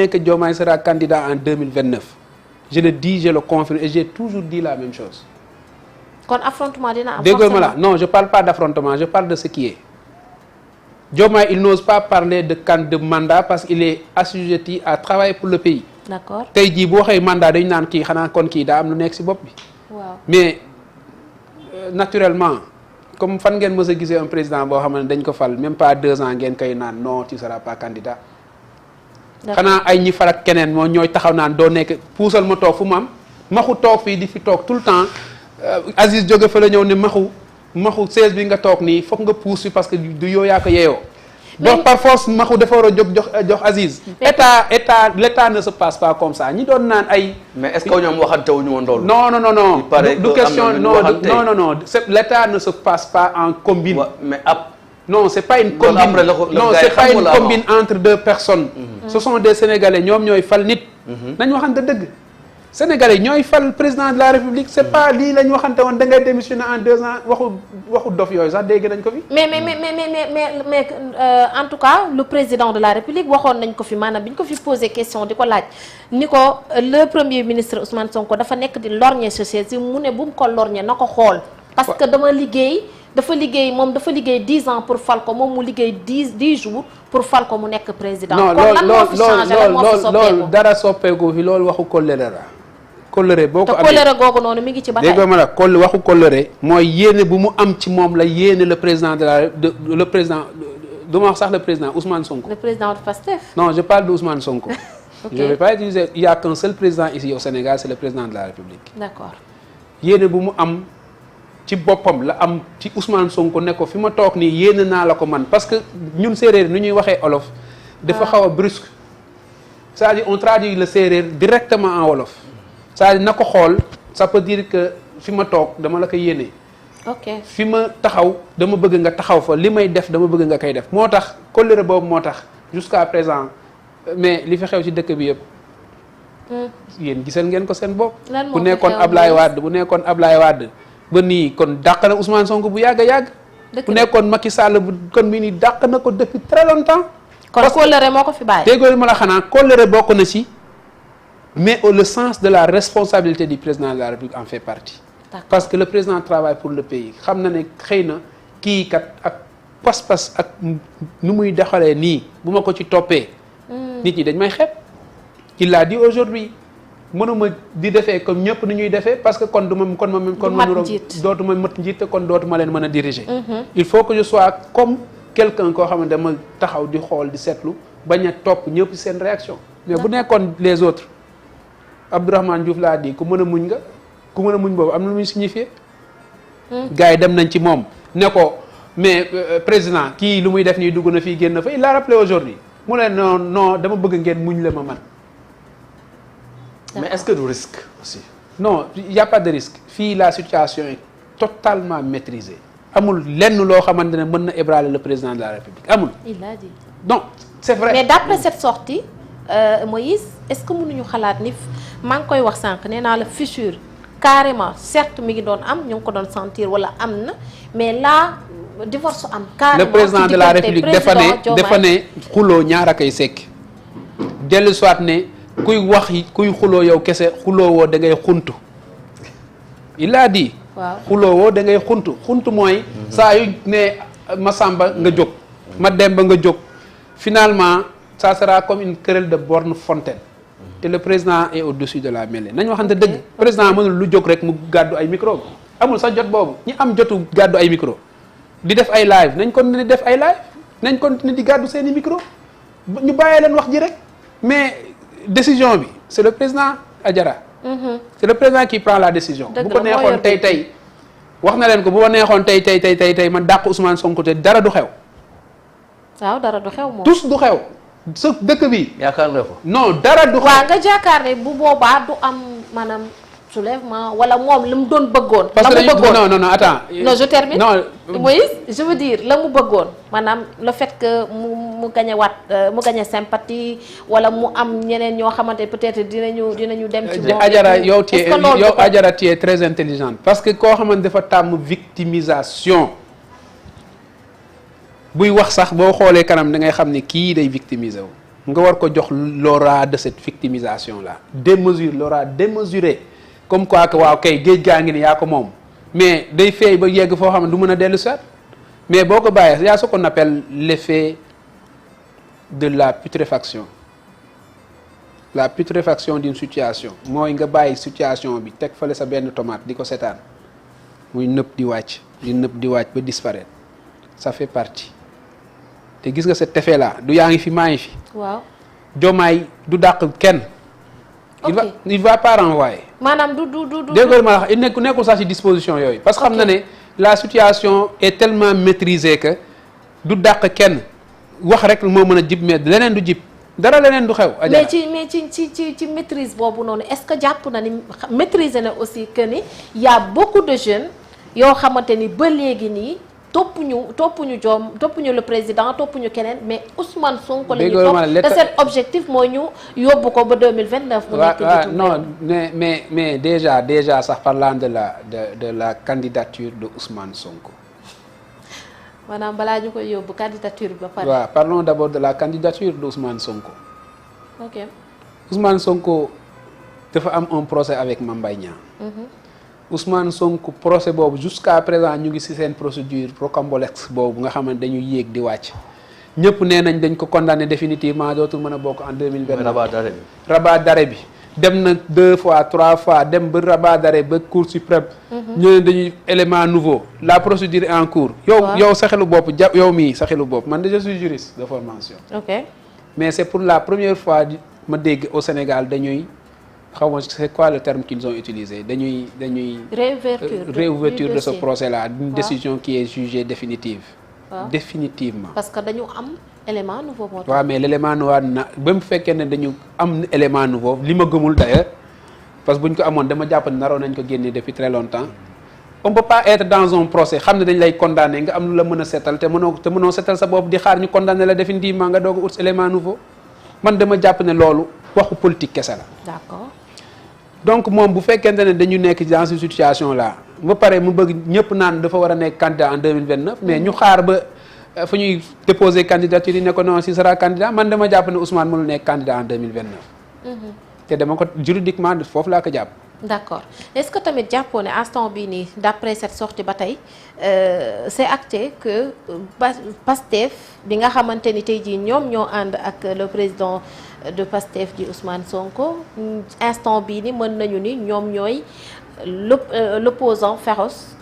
que Diomaye sera candidat en 2029 je le dis, je le confirme et j'ai toujours dit la même chose. kon affrontement dina am. dégg ma la non je parle pas d'affrontement je parle de ce qui est. Diomaye il n'ose pas parler de mandat parce qu'il est assujetti à travailler pour le pays. D'accord. tey jii bu waxee mandat dañu naan kii xanaa kon kii daa am lu nekk ci bopp bi. waaw mais naturellement comme fan ngeen mës a gisee un président boo xam ne dañ ko fal même pas 2 ans ngeen koy naan non tu seras pas candidat. xanaa ay ñi fal ak keneen moo ñooy taxaw naan doo nekk puusal ma toog fu mu am maxu toog fii di fi toog tout le temps Aziz jóge fa la ñëw ne maxu 16 bi nga toog nii foog nga puus fi parce que du yow yaa ko yeeyoo. donc par force maxu dafa war a jóg jox Aziz. l'état ne se passe pas comme ça ñi doon naan ay. mais est-ce que ñoom waxante wuñu woon loolu. non du question non l'état ne se passe pas en combine. mais non c'est pas une combine non c'est pas une combine entre 2 personnes. Ce sont des Sénégalais ñoom ñooy fal nit. nañ waxante dëgg. Sénégalais ñooy fal président de la République c'est pas lii la ñu waxante woon da ngay démissionner en 2 ans waxu dof yooyu sax dégg nañ ko fi. mais en tout cas le président de la République waxoon nañ ko fi maanaam bi ñu ko fi posé question di ko laaj ni ko le premier ministre Ousmane Sonko dafa nekk di lorgner société mu ne bu mu ko lorgner na ko xool. parce que dafa liggéey 10 ans pour fal ko moom mu liggéey 10 jours pour fal ko mu nekk président. non loolu dara soppeeku fi loolu waxu kóllëre la. kóllëre boo ko amee te kóllëre googu noonu mi ngi ci ba tey. dégg ma la waxu kóllëre mooy yéene bu mu am ci moom la yéene le président le président du ma wax sax le président Ousmane Sonko. le président de Pastef. non je parle de Ousmane Sonko. Ok. Je vais pas utiliser il y a qu'un seul président ici au Sénégal c'est le président de la République. D'accord. yéene bu mu am ci boppam la am ci Ousmane Sonko ne ko fi ma toog nii yéene naa la ko man parce que ñun séeréer nu ñuy waxee olof. dafa xaw a brusque. c'est-à-dire on traduit le séeréer directement en wolof. c'est-à-dire na ko xool ça peut dire que fi ma toog dama la ko yéene. ok fi ma taxaw dama bëgg nga taxaw fa li may def dama bëgg nga koy def moo tax kóllëre boobu moo tax jusqu'à présent mais li fi xew ci dëkk bi yëpp. yéen gisal ngeen ko seen bopp. lan moo bu nekkoon Ablaye Wade ba nii kon dàq na Ousmane Sonko bu yàgg a yàgg. bu nekkoon Macky Sall bu kon mii nii dàq na ko depuis très longtemps. kon kóllëre moo ko fi bàyyi. déggoo ma la xanaa kóllëre bokk na ci mais le sens de la responsabilité du président de la République en fait partie. parce que le président travaille pour le pays xam na ne xëy na kii kat ak pas-pas ak nu muy doxalee nii bu ma ko ci toppee. nit ñi dañ may xeeb. il l'a dit aujourd'hui mënuma di defee comme ñëpp ni ñuy defee parce que kon dootuma mat njiit te kon dootuma leen mën a diriger. il faut que je sois comme quelqu'un koo xam ne dama taxaw di xool di seetlu bañ a topp ñëpp seen réaction mais bu nekkoon les autres Abdourahmane Diouf laa di ku mën a muñ nga ku mën a muñ boobu am na lu muy signifier. gars yi dem nañ ci moom ne ko mais président kii lu muy def nii dugg na fii génn fa il l'a rappelé aujourd'hui mu ne non dama bëgg ngeen muñ la ma man. mais est-ce que du risque aussi. non il y a pas de risque fii la situation est totalement maîtrisée amul lenn loo xamante ne mën na ébranler le président de la République amul. il l'a dit. non c'est vrai. mais d'après cette sortie Moïse est-ce que mënuñu xalaat ni maa ngi koy wax sànq nee naa la fissure carrément certes mi ngi doon am ñu ngi ko doon sentir wala am na mais là divorce am. carrément le président de la République dafa ne xuloo ñaar a koy sekk dellu soit ne. kuy wax kuy xuloo yow kese xuloo woo da ngay xuntu il a dit. waaw xuloo woo da ngay xuntu mooy. saa yu ne Masamba nga jóg. ma Demba nga jóg. finalement ça sera comme une querelle de borne fontaine. te le président est au-dessus de la mêlée nañu waxante dëgg. président mënul lu jóg rek mu gàddu ay micro amul sax jot boobu ñi am jotu gàddu ay micro di def ay live nañ continuer di def ay live nañ continuer di gàddu seeni micro ñu bàyyee leen wax ji rek mais. décision bi c'est le président Adjara. c'est le président qui prend la décision. bu ko neexoon tey wax na leen ko bu ko neexoon tey man dàq Ousmane Sonko te dara du xew. waaw dara du xew moom. tous du xew. sa dëkk bi. yaakaar nga ko. non dara du xew. waaw nga jaakaar ne bu boobaa du am maanaam soulèvement wala moom la mu doon bëggoon. parce que non attends. non je termine. non Moïse je veux dire la mu bëggoon maanaam le fait que mu gagné mu gagné sympathie wala mu am ñeneen ñoo xamante peut-être dinañu dem ci moom. Adjara yow Adjara tu es très intelligente parce que koo xamante dafa tàmm victimisation buy wax sax boo xoolee kanam da ngay xam ne kii day victimiser wu nga war ko jox l'aura de cette victimisation là l'aura démesurée comme quoi que waaw kay géej gaa ngi ni yaa ko moom mais day feey ba yegg foo xam ne du mën a dellu seet mais boo ko bàyyee y a ce qu'on appelle l'effet de la putréfaction d'une situation mooy nga bàyyi situation bi teg fale sa benn tomate di ko seetaan muy nëpp di wàcc ba disparaître ça fait partie te gis nga cet effet là du yaa ngi fi maa ngi fi. waaw Diomaye du dàq kenn. il va pas renvoyer. maanaam du. dégg ma wax nekkul sax ci disposition yooyu. parce que xam na ne la situation est tellement maîtrisée que du dàq kenn wax rek moo mën a jib mais leneen du jib dara leneen du xew. mais ci maîtrise boobu noonu est-ce que jàpp na ni maîtriser na aussi que ni y a beaucoup de jeunes yoo xamante ni ba léegi nii. toppuñu le président toppuñu keneen mais Ousmane Sonko la ñu topp te seen objectif mooy ñu yóbbu ko ba 2029. mu nekk non mais déjà sax parlant de la candidature de Ousmane Sonko. maanaam balaa ñu koy yóbbu candidature bi ba pare. waaw parlons d'abord de la candidature de Ousmane Sonko. ok Ousmane Sonko dafa am un procès avec Mame Mbaye Niang. Ousmane Sonko procès boobu jusqu'à présent ñu ngi ci seen procédure rocambolesque boobu nga xamante dañuy yéeg di wàcc ñëpp nee nañ dañ ko condamné définitivement dootul mën a bokk en 2029. rabat d'arrêt bi dem na 2 fois 3 fois dem ba rabat d'arrêt ba Cour suprême. ñu ne dañuy élément nouveau la procédure est en cours. yow sa xelu bopp yow mii sa xelu bopp man de je suis juriste de formation. ok mais c'est pour la première fois ma dégg au Sénégal dañuy. xaw ma c'est quoi le terme qu'ils ont utilisé dañuy. réouverture de ce procès-là une décision qui est jugée définitive. définitivement. parce que dañu am élément nouveau moo tax. waaw mais l'élément nouveau na ba mu fekkee ne dañu am élément nouveau li ma gëmul d'ailleurs parce que bu ñu ko amoon dama jàpp ne naroon nañ ko génne depuis très longtemps on peut pas être dans un procès xam ne dañ lay condamner nga am lu la mën a seetal te mënoo seetal sa bopp di xaar ñu condamner la définitivement nga doog a ut élément nouveau man dama jàpp ne loolu waxu politique kese la. d'accord. donc moom bu fekkente ne dañu nekk dans une situation là ba pare mu bëgg ñëpp naan dafa war a nekk candidat en 2029 mais ñu xaar ba fu ñuy déposer candidature yi ne ko non si sera candidat man dama jàpp ne Ousmane mënul nekk candidat en 2029. te dama ko juridiquement foofu laa ko jàpp. d'accord est-ce que tamit jàppoo ne instant bii nii d'après cette sortie ba tey c'est acté que Pastef bi nga xamante ni tey jii ñoom ñoo ànd ak le président de Pastef di Ousmane Sonko instant bii ni mën nañu ni ñoom ñooy l'opposant féroce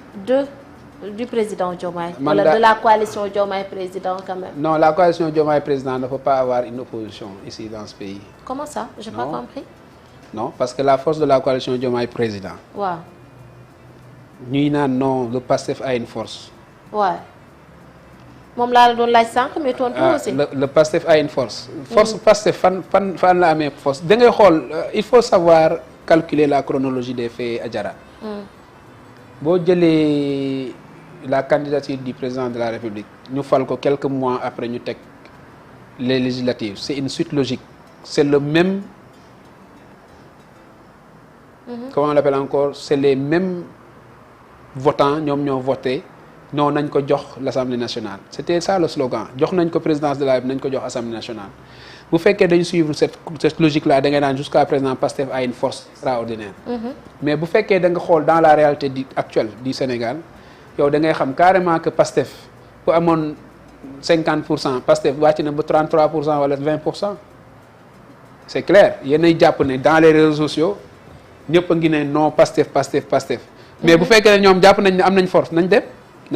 du président Diomaye. wala de la coalition Diomaye président quand même. non la coalition Diomaye président ne peut pas avoir une opposition ici dans ce pays. comment ça j'ai pas compris. non parce que la force de la coalition Diomaye président. waaw. ñuy naan non le Pastef a une force. waaw moom laa la doon laaj sànq mais tontu aussi. le Pastef a une force. force Pastef fan la amee force da ngay xool il faut savoir calculer la chronologie des faits Adjara. boo jëlee la candidature du président de la République ñu fal ko quelques mois après ñu teg les législatives c'est une suite logique c'est le même. comment on l'appelle encore c'est les mêmes votants ñoom ñoo voté non nañ ko jox l'Assemblée nationale c'était ça le slogan jox nañ ko présidence de la République nañ ko jox Assemblée nationale bu fekkee dañu suivre cette logique là da ngay naan jusqu'à présent Pastef a une force extraordinaire. mais bu fekkee da nga xool dans la réalité actuelle du Sénégal yow da ngay xam carrément que Pastef bu amoon 50% Pastef wàcc na ba 33% wala 20% c'est clair yéenay jàpp ne dans les réseaux sociaux ñëpp a ngi ne non Pastef. mais bu fekkee ne ñoom jàpp nañ ne am nañ force nañ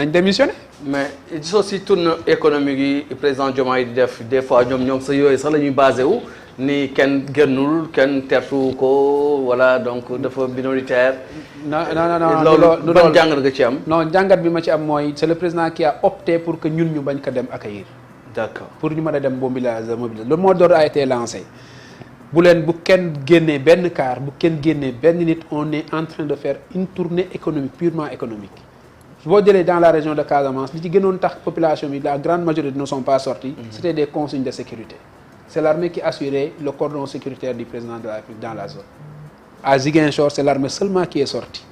démissionner. mais gisoo si tournée économique yi président Diomaye di def des fois ñoom sa yooyu sax la ñuy basé wu ni kenn génnul kenn tertu ko voilà donc dafa minoritaire. non loolu ban jàngat nga ci am. non jàngat bi ma ci am mooy c'est le président qui a opté pour que ñun ñu bañ ko dem accueillir. d'accord pour ñu mën a dem mobiliser le mot d'ordre a été lancé. bu kenn génnee benn car bu kenn génnee benn nit on est en train de faire une tournée économique purement économique boo jëlee dans la région de Casamance li ci gënoon tax population bi la grande majorité ne sont pas sortis c'était des consignes de sécurité c'est l'armée qui assurait le cordon sécuritaire du président de la République dans la zone à Ziguinchor c'est l'armée seulement qui est sortie.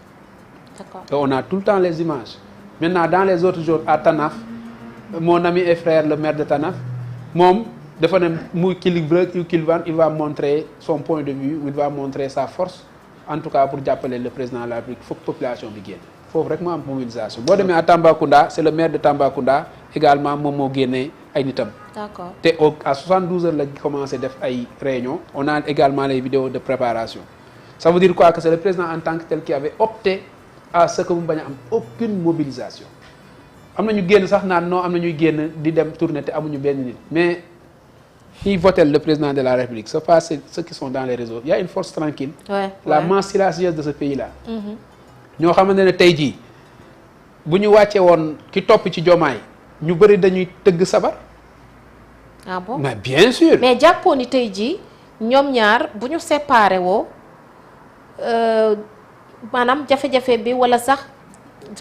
D'accord. Et on a tout le temps les images maintenant dans les autres jours à Tanaf mon ami et frère le maire de Tanaf moom dafa ne muy qu'il veut ou qu'il veuille il va montrer son point de vue, il va montrer sa force en tout cas pour jàppale le président de la République foog population bi génn foofu rek moo am mobilisation boo demee à Tambacounda c'est le maire de Tambacounda également moom moo génnee ay nitam. D'accord. te à 72 heures la commencé def ay réunion on a également les vidéos de préparation ça veut dire quoi que c'est le président en tant que tel qui avait opté à ce que mu bañ a am aucune mobilisation am na ñu génn sax naan non am na ñuy génn di dem tourner te amuñu benn nit mais ñiy voté le président de la République c'est pas ceux qui sont dans les réseaux il y a une force tranquille la masse silencieuse de ce pays là ñoo xamante ne tey jii bu ñu wàccee woon ki topp ci Diomaye ñu bëri dañuy tëgg sabar. Ah bon? Mais bien sûr. Mais jàppoon ni tey jii ñoom ñaar bu ñu séparé woo maanaam jafe-jafe bi wala sax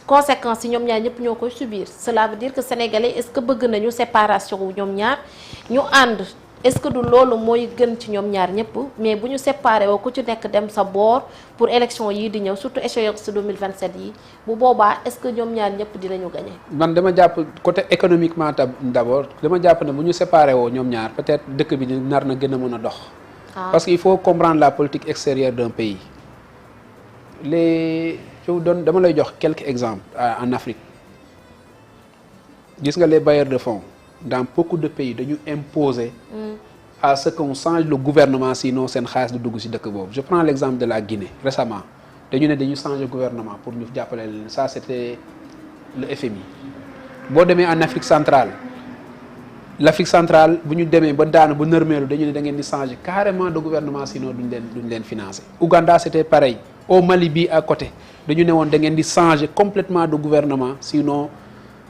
conséquences yi ñoom ñaar ñëpp ñoo koy subir cela veut dire que sénégalais est-ce que bëgg nañu séparation wu ñoom ñaar ñu ànd est-ce que du loolu mooy gën ci ñoom ñaar ñëpp mais bu ñu séparé woo ku ci nekk dem sa boor pour élection yii di ñëw surtout échéance 2027 yi bu boobaa est-ce que ñoom ñaar ñëpp dinañu gagner. man dama jàpp côté économiquement d'abord dama jàpp ne bu ñu séparé woo ñoom ñaar peut-être dëkk bi nar na gën a mën a dox. parce que il faut comprendre la politique extérieure d'un pays. je vous donne dama lay jox quelques exemples en Afrique gis nga les bailleurs de fonds dans beaucoup de pays dañu imposer à ce qu'on change le gouvernement sinon seen xaalis du dugg ci dëkk boobu je prends l'exemple de la Guinée récemment dañu ne dañu changer gouvernement pour ñu jàppale leen ça c'était le FMI boo demee en Afrique centrale l'Afrique centrale bu ñu demee ba daanu ba nërmeelu dañu ne da ngeen di changer carrément de gouvernement sinon duñ leen financer Ouganda c'était pareil au Mali bi à côté dañu ne woon da ngeen di changer complètement de gouvernement sinon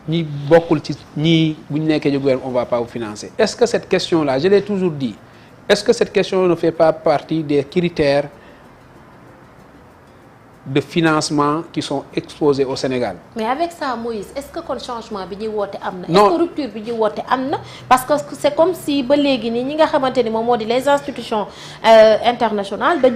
ñi bokkul ci ñii bu ñu nekkee ci gouvernement on va pas vous financer. Est-ce que cette question-là je l'ai toujours dit est-ce que cette question ne fait pas partie des critères de financement qui sont exposés au Sénégal? Mais avec ça Moïse est-ce que kon changement bi ñuy woote am na. Non. Est-ce que rupture bi ñuy woote am na parce que c'est comme si ba léegi nii ñi nga xamante ni moom moo di les institutions internationales dañu